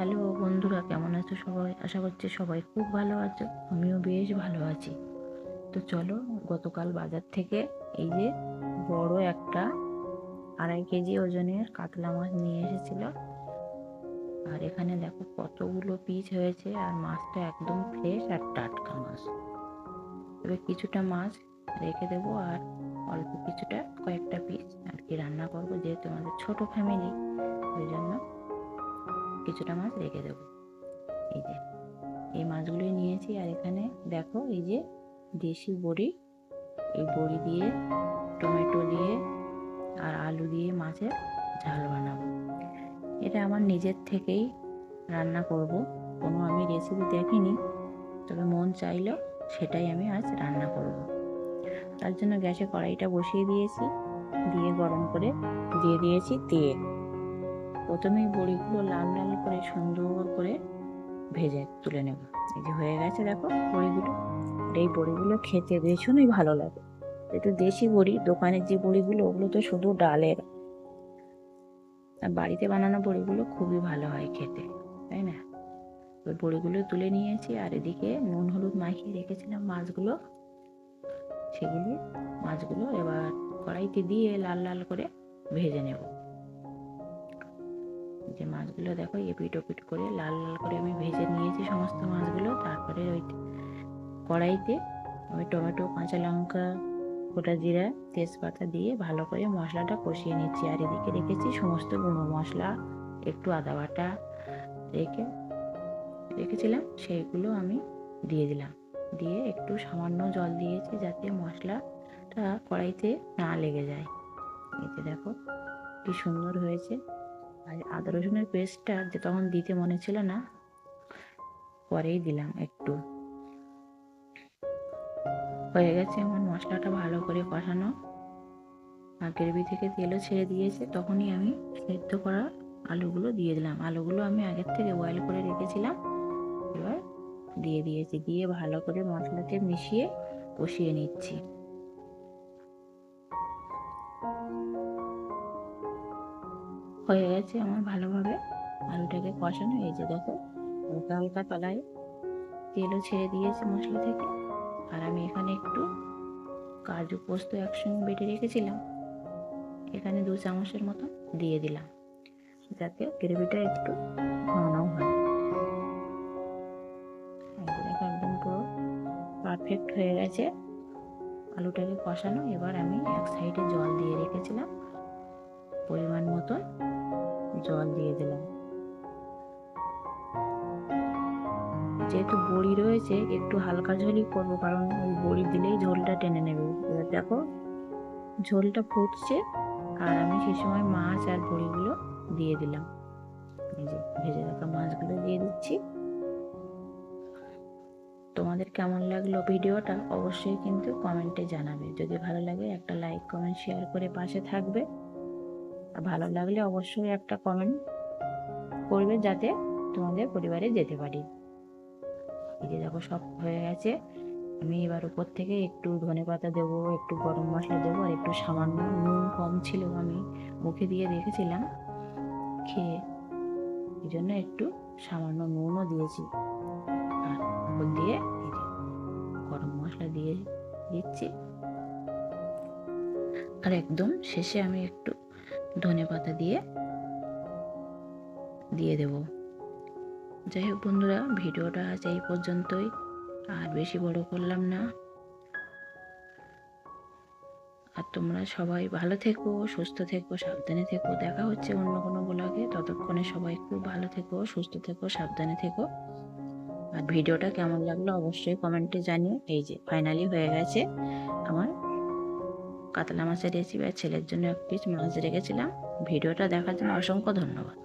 Hello বন্ধুরা, কেমন আছো সবাই? আশা করছি সবাই খুব ভালো আছো। আমিও বেশ ভালো আছি। তো চলো, গতকাল বাজার থেকে এই যে বড় একটা 2.5 কেজি ওজনের কাতলা মাছ নিয়ে এসেছিল। আর এখানে দেখো কতগুলো পিস হয়েছে, আর মাছটা একদম ফ্রেশ আর টাটকা মাছ। এবার কিছুটা মাছ রেখে দেবো, আর অল্প কিছুটা কয়েকটা পিস আর কি রান্না করবো, যেহেতু আমাদের ছোট ফ্যামিলি, ওই জন্য কিছুটা মাছ রেখে দেবো। এই যে এই মাছগুলোই নিয়েছি। আর এখানে দেখো এই যে দেশি বড়ি, এই বড়ি দিয়ে টমেটো দিয়ে আর আলু দিয়ে মাছের ঝাল বানাবো। এটা আমার নিজের থেকেই রান্না করব, কোনো আমি রেসিপি দেখিনি, তবে মন চাইলো সেটাই আমি আজ রান্না করব। তার জন্য গ্যাসে কড়াইটা বসিয়ে দিয়েছি, দিয়ে গরম করে দিয়ে দিয়েছি তেল। প্রথমেই বড়িগুলো লাল লাল করে সুন্দর করে ভেজে তুলে নেব। এই যে হয়ে গেছে দেখো বড়িগুলো। এই বড়িগুলো খেতে ভীষণই ভালো লাগে। একটু দেশি বড়ি, দোকানের যে বড়িগুলো ওগুলো তো শুধু ডালের, আর বাড়িতে বানানো বড়িগুলো খুবই ভালো হয় খেতে, তাই না? ওই বড়িগুলো তুলে নিয়েছি, আর এদিকে নুন হলুদ মাখিয়ে রেখেছিলাম মাছগুলো, সেগুলি মাছগুলো এবার কড়াইতে দিয়ে লাল লাল করে ভেজে নেব। যে মাছগুলো দেখো এপিট ওপিট করে লাল লাল করে আমি ভেজে নিয়েছি সমস্ত মাছগুলো। তারপরে ওই কড়াইতে আমি টমেটো, কাঁচা লঙ্কা, গোটা জিরা, তেজপাতা দিয়ে ভালো করে মশলাটা কষিয়ে নিচ্ছি। আর এদিকে রেখেছি সমস্ত গুঁড়ো মশলা, একটু আদা বাটা রেখেছিলাম, সেইগুলো আমি দিয়ে দিলাম। দিয়ে একটু সামান্য জল দিয়েছি যাতে মশলাটা কড়াইতে না লেগে যায়। এতে দেখো কি সুন্দর হয়েছে। আর আদা রসুনের পেস্টটা যে তখন দিতে মনে ছিল না, পরেই দিলাম একটু। হয়ে গেছে আমার মশলাটা ভালো করে কষানো, আর গ্রেভি থেকে তেলও ছেড়ে দিয়েছে। তখনই আমি সেদ্ধ করা আলুগুলো দিয়ে দিলাম। আলুগুলো আমি আগের থেকে বয়েল করে রেখেছিলাম, এবার দিয়ে দিয়েছি। দিয়ে ভালো করে মশলাতে মিশিয়ে কষিয়ে নিচ্ছি। হয়ে গেছে আমার ভালোভাবে আলুটাকে কষানো। এই যে দেখো হালকা হালকা তলায় তেলও ছেড়ে দিয়েছে মশলা থেকে। আর আমি এখানে একটু কাজু পোস্ত একসঙ্গে বেটে রেখেছিলাম, এখানে 2 চামচের মতো দিয়ে দিলাম, যাতে গ্রেভিটা একটু ঘন হয়। দেখো একদম পুরো পারফেক্ট হয়ে গেছে আলুটাকে কষানো। এবার আমি এক সাইডে জল দিয়ে রেখেছিলাম, পরিমাণ মতো জল দিয়ে দিলাম। যেহেতু বড়ি রয়েছে একটু হালকা ঝোলই করবো, কারণ ওই বড়ি দিলেই ঝোলটা টেনে নেবে। এবার দেখো ঝোলটা ফুটছে, আর আমি সেই সময় মাছ আর বড়িগুলো দিয়ে দিলাম। এই যে ভেজে রাখা মাছগুলো দিয়ে দিচ্ছি। তোমাদের কেমন লাগলো ভিডিওটা অবশ্যই কিন্তু কমেন্টে জানাবে। যদি ভালো লাগে একটা লাইক, কমেন্ট, শেয়ার করে পাশে থাকবে। আর ভালো লাগলে অবশ্যই একটা কমেন্ট করবে, যাতে তোমাদের পরিবারে যেতে পারি। এই যে দেখো সব হয়ে গেছে। আমি এবার উপর থেকে একটু ধনেপাতা দেবো, একটু গরম মশলা দেবো, আর একটু সামান্য নুন কম ছিল, আমি মুখে দিয়ে রেখেছিলাম খেয়ে, এই জন্য একটু সামান্য নুনও দিয়েছি। আর উপর দিয়ে এই যে গরম মশলা দিয়ে দিচ্ছি। আর একদম শেষে আমি একটু ধনেপাতা দিয়ে দেব। যাই হোক বন্ধুরা, ভিডিওটা আজ এই পর্যন্তই, আর বেশি বড় করলাম না। আর তোমরা সবাই ভালো থেকো, সুস্থ থেকো, সাবধানে থেকো। দেখা হচ্ছে অন্য কোনো ব্লগে। ততক্ষণে সবাই খুব ভালো থেকো, সুস্থ থেকো, সাবধানে থেকো। আর ভিডিওটা কেমন লাগলো অবশ্যই কমেন্টে জানিও। এই যে ফাইনালি হয়ে গেছে আমার কাতলা মাছের রেসিপি। আর ছেলের জন্য এক পিস মাছ রেখেছিলাম। ভিডিওটা দেখার জন্য অসংখ্য ধন্যবাদ।